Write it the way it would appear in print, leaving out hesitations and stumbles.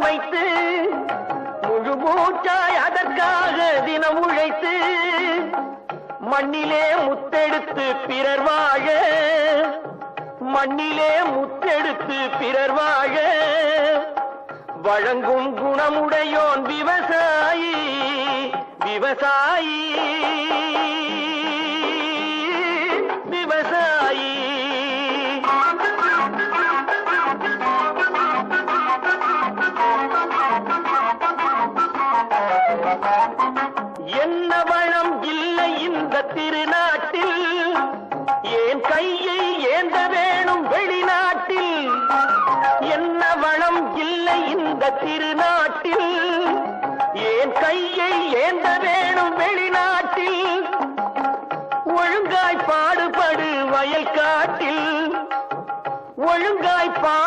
வைத்து முழு மூச்சாய் அதற்காக தினம் உழைத்து மண்ணிலே முத்தெடுத்து பிறர் வாழ மண்ணிலே முத்தெடுத்து பிறர் வாழ வழங்கும் குணமுடையோன் விவசாயி விவசாயி விவசாயி என்ன வளம் இல்லை இந்த திருநாட்டில் ஏன் கையை ஏந்த வேணும் வெளிநாட்டில் என்ன வளம் இல்லை இந்த திருநாட்டில் ஏன் கையை ஏந்த வேணும் வெளிநாட்டில் ஒழுங்காய் பாடுபடு வயல் காட்டில் ஒழுங்காய் பாடு